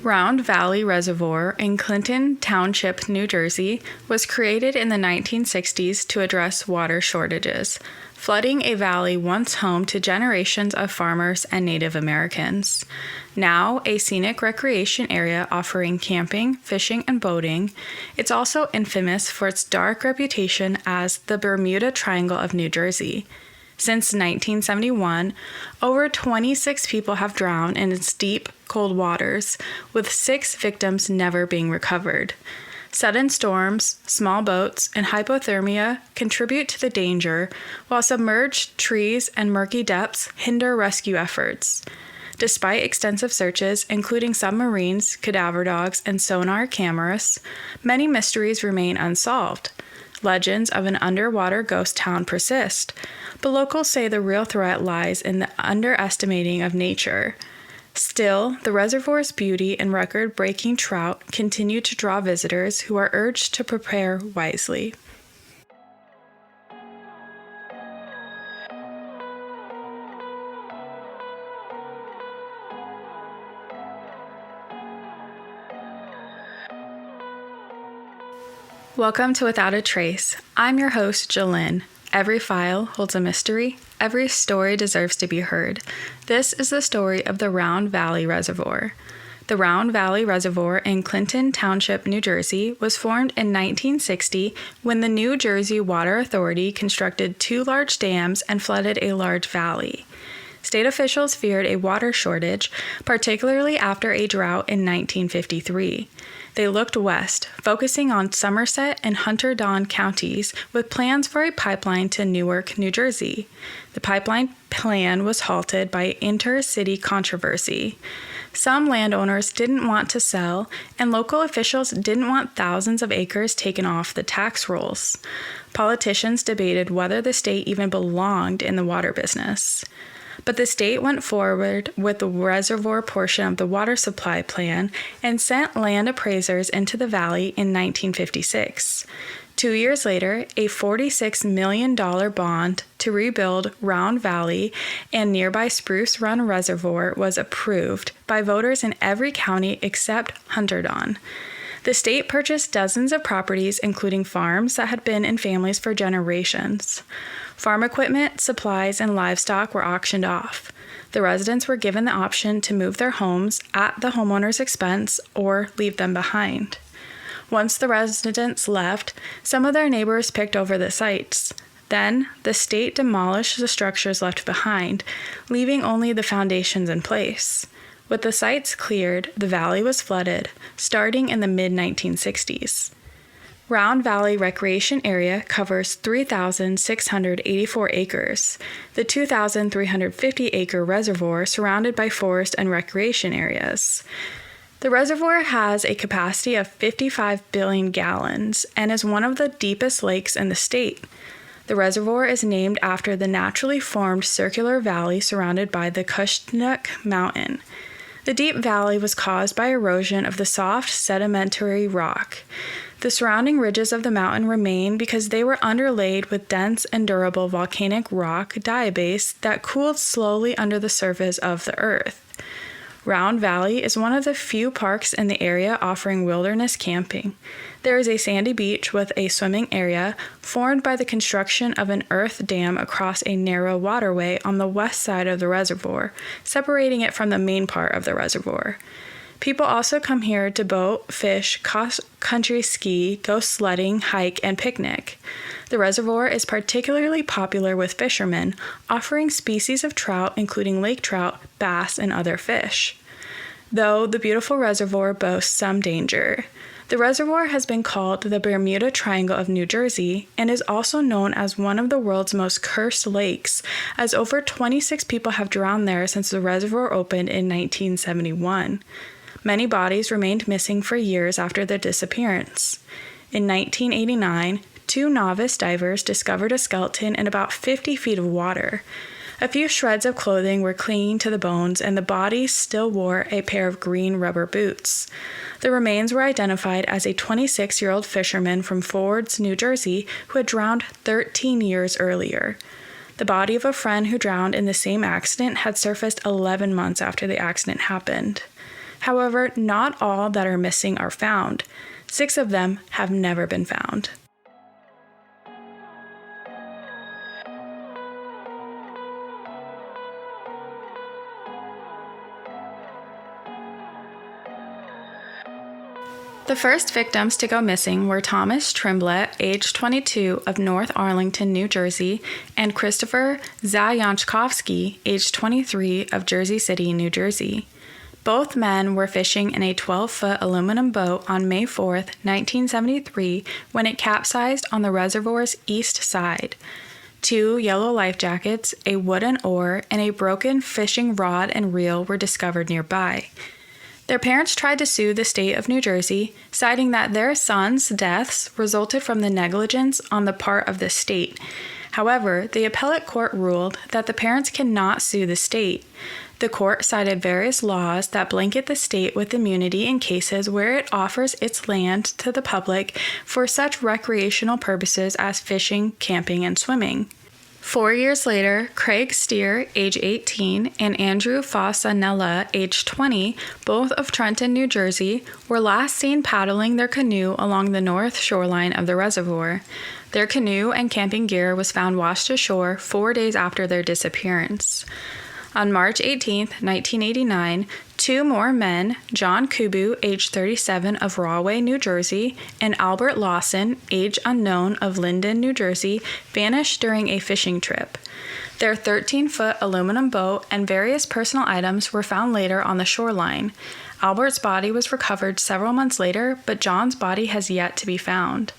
Round Valley Reservoir in Clinton Township, New Jersey, was created in the 1960s to address water shortages, flooding a valley once home to generations of farmers and Native Americans. Now a scenic recreation area offering camping, fishing, and boating, it's also infamous for its dark reputation as the Bermuda Triangle of New Jersey. Since 1971, over 26 people have drowned in its deep, cold waters, with 6 victims never being recovered. Sudden storms, small boats, and hypothermia contribute to the danger, while submerged trees and murky depths hinder rescue efforts. Despite extensive searches, including submarines, cadaver dogs, and sonar cameras, many mysteries remain unsolved. Legends of an underwater ghost town persist, but locals say the real threat lies in the underestimating of nature. Still, the reservoir's beauty and record-breaking trout continue to draw visitors who are urged to prepare wisely. Welcome to Without a Trace. I'm your host, Jalyn. Every file holds a mystery. Every story deserves to be heard. This is the story of the Round Valley Reservoir. The Round Valley Reservoir in Clinton Township, New Jersey, was formed in 1960 when the New Jersey Water Authority constructed 2 large dams and flooded a large valley. State officials feared a water shortage, particularly after a drought in 1953. They looked west, focusing on Somerset and Hunterdon counties, with plans for a pipeline to Newark, New Jersey. The pipeline plan was halted by inter-city controversy. Some landowners didn't want to sell, and local officials didn't want thousands of acres taken off the tax rolls. Politicians debated whether the state even belonged in the water business. But the state went forward with the reservoir portion of the water supply plan and sent land appraisers into the valley in 1956. 2 years later, a $46 million bond to rebuild Round Valley and nearby Spruce Run Reservoir was approved by voters in every county except Hunterdon. The state purchased dozens of properties, including farms that had been in families for generations. Farm equipment, supplies, and livestock were auctioned off. The residents were given the option to move their homes at the homeowner's expense or leave them behind. Once the residents left, some of their neighbors picked over the sites. Then, the state demolished the structures left behind, leaving only the foundations in place. With the sites cleared, the valley was flooded, starting in the mid-1960s. Round Valley Recreation Area covers 3,684 acres, the 2,350-acre reservoir surrounded by forest and recreation areas. The reservoir has a capacity of 55 billion gallons and is one of the deepest lakes in the state. The reservoir is named after the naturally formed circular valley surrounded by the Kushnook Mountain. The deep valley was caused by erosion of the soft sedimentary rock. The surrounding ridges of the mountain remain because they were underlaid with dense and durable volcanic rock diabase that cooled slowly under the surface of the earth. Round Valley is one of the few parks in the area offering wilderness camping. There is a sandy beach with a swimming area formed by the construction of an earth dam across a narrow waterway on the west side of the reservoir, separating it from the main part of the reservoir. People also come here to boat, fish, cross-country ski, go sledding, hike, and picnic. The reservoir is particularly popular with fishermen, offering species of trout including lake trout, bass, and other fish. Though the beautiful reservoir boasts some danger. The reservoir has been called the Bermuda Triangle of New Jersey and is also known as one of the world's most cursed lakes, as over 26 people have drowned there since the reservoir opened in 1971. Many bodies remained missing for years after their disappearance. In 1989, 2 novice divers discovered a skeleton in about 50 feet of water. A few shreds of clothing were clinging to the bones, and the body still wore a pair of green rubber boots. The remains were identified as a 26-year-old fisherman from Fords, New Jersey, who had drowned 13 years earlier. The body of a friend who drowned in the same accident had surfaced 11 months after the accident happened. However, not all that are missing are found. 6 of them have never been found. The first victims to go missing were Thomas Tremblett, age 22, of North Arlington, New Jersey, and Christopher Zajanchkovsky, age 23, of Jersey City, New Jersey. Both men were fishing in a 12-foot aluminum boat on May 4, 1973, when it capsized on the reservoir's east side. 2 yellow life jackets, a wooden oar, and a broken fishing rod and reel were discovered nearby. Their parents tried to sue the state of New Jersey, citing that their sons' deaths resulted from the negligence on the part of the state. However, the appellate court ruled that the parents cannot sue the state. The court cited various laws that blanket the state with immunity in cases where it offers its land to the public for such recreational purposes as fishing, camping, and swimming. 4 years later, Craig Steer, age 18, and Andrew Fasanella, age 20, both of Trenton, New Jersey, were last seen paddling their canoe along the north shoreline of the reservoir. Their canoe and camping gear was found washed ashore 4 days after their disappearance. On March 18, 1989, 2 more men, John Kubu, age 37, of Rahway, New Jersey, and Albert Lawson, age unknown, of Linden, New Jersey, vanished during a fishing trip. Their 13-foot aluminum boat and various personal items were found later on the shoreline. Albert's body was recovered several months later, but John's body has yet to be found.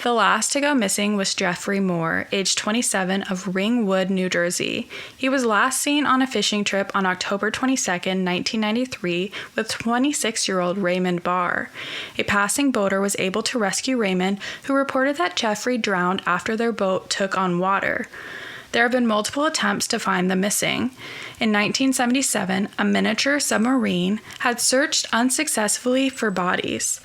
The last to go missing was Jeffrey Moore, age 27, of Ringwood, New Jersey. He was last seen on a fishing trip on October 22, 1993, with 26-year-old Raymond Barr. A passing boater was able to rescue Raymond, who reported that Jeffrey drowned after their boat took on water. There have been multiple attempts to find the missing. In 1977, a miniature submarine had searched unsuccessfully for bodies.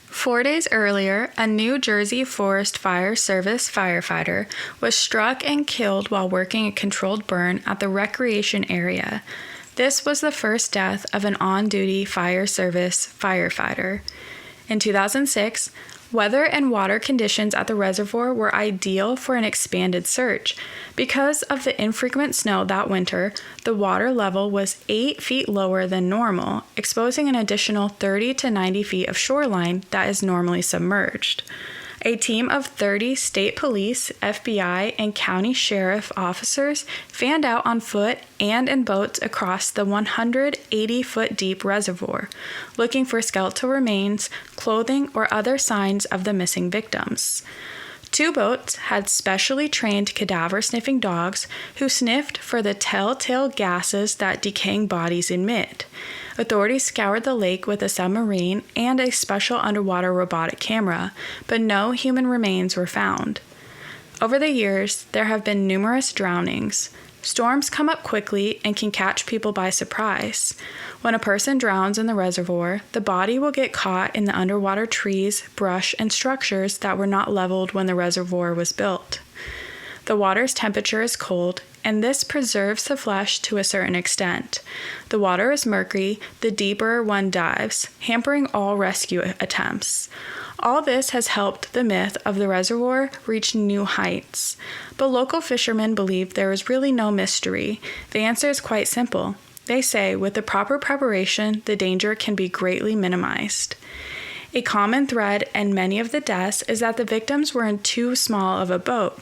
4 days earlier, a New Jersey Forest Fire Service firefighter was struck and killed while working a controlled burn at the recreation area. This was the first death of an on-duty fire service firefighter. In 2006, weather and water conditions at the reservoir were ideal for an expanded search. Because of the infrequent snow that winter, the water level was 8 feet lower than normal, exposing an additional 30 to 90 feet of shoreline that is normally submerged. A team of 30 state police, FBI, and county sheriff officers fanned out on foot and in boats across the 180-foot deep reservoir, looking for skeletal remains, clothing, or other signs of the missing victims. 2 boats had specially trained cadaver-sniffing dogs who sniffed for the telltale gases that decaying bodies emit. Authorities scoured the lake with a submarine and a special underwater robotic camera, but no human remains were found. Over the years, there have been numerous drownings. Storms come up quickly and can catch people by surprise. When a person drowns in the reservoir, the body will get caught in the underwater trees, brush, and structures that were not leveled when the reservoir was built. The water's temperature is cold, and this preserves the flesh to a certain extent. The water is murky the deeper one dives, hampering all rescue attempts. All this has helped the myth of the reservoir reach new heights. But local fishermen believe there is really no mystery. The answer is quite simple. They say with the proper preparation, the danger can be greatly minimized. A common thread in many of the deaths is that the victims were in too small of a boat.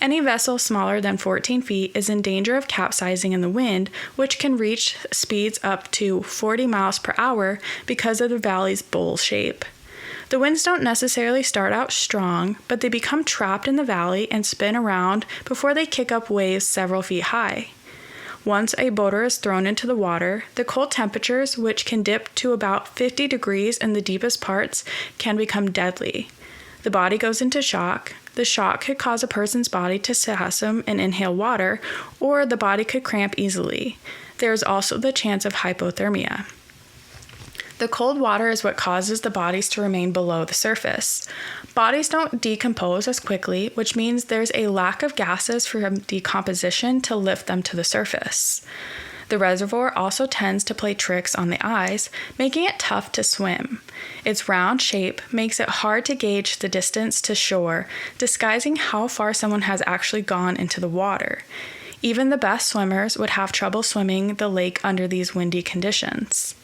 Any vessel smaller than 14 feet is in danger of capsizing in the wind, which can reach speeds up to 40 miles per hour because of the valley's bowl shape. The winds don't necessarily start out strong, but they become trapped in the valley and spin around before they kick up waves several feet high. Once a boater is thrown into the water, the cold temperatures, which can dip to about 50 degrees in the deepest parts, can become deadly. The body goes into shock. The shock could cause a person's body to spasm and inhale water, or the body could cramp easily. There is also the chance of hypothermia. The cold water is what causes the bodies to remain below the surface. Bodies don't decompose as quickly, which means there's a lack of gases from decomposition to lift them to the surface. The reservoir also tends to play tricks on the eyes, making it tough to swim. Its round shape makes it hard to gauge the distance to shore, disguising how far someone has actually gone into the water. Even the best swimmers would have trouble swimming the lake under these windy conditions.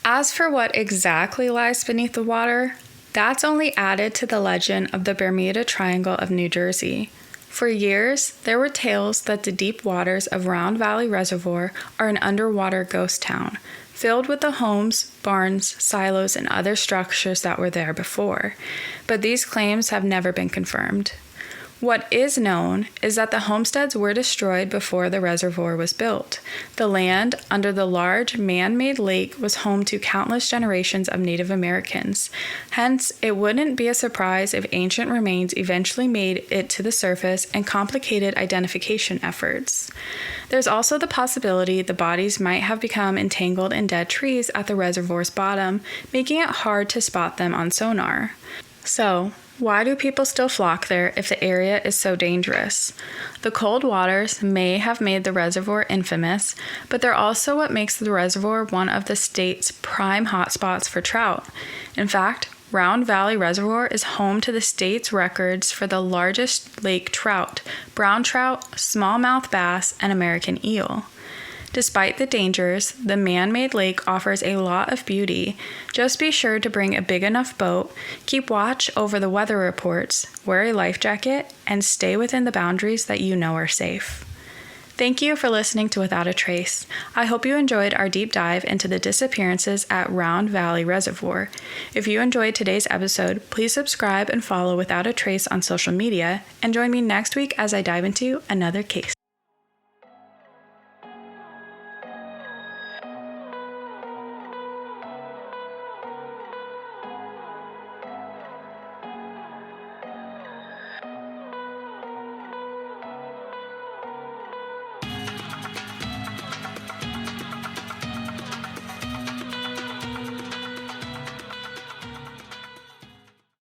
As for what exactly lies beneath the water, that's only added to the legend of the Bermuda Triangle of New Jersey. For years, there were tales that the deep waters of Round Valley Reservoir are an underwater ghost town, filled with the homes, barns, silos, and other structures that were there before. But these claims have never been confirmed. What is known is that the homesteads were destroyed before the reservoir was built. The land under the large man-made lake was home to countless generations of Native Americans. Hence, it wouldn't be a surprise if ancient remains eventually made it to the surface and complicated identification efforts. There's also the possibility the bodies might have become entangled in dead trees at the reservoir's bottom, making it hard to spot them on sonar. So, why do people still flock there if the area is so dangerous? The cold waters may have made the reservoir infamous, but they're also what makes the reservoir one of the state's prime hotspots for trout. In fact, Round Valley Reservoir is home to the state's records for the largest lake trout, brown trout, smallmouth bass, and American eel. Despite the dangers, the man-made lake offers a lot of beauty. Just be sure to bring a big enough boat, keep watch over the weather reports, wear a life jacket, and stay within the boundaries that you know are safe. Thank you for listening to Without a Trace. I hope you enjoyed our deep dive into the disappearances at Round Valley Reservoir. If you enjoyed today's episode, please subscribe and follow Without a Trace on social media, and join me next week as I dive into another case.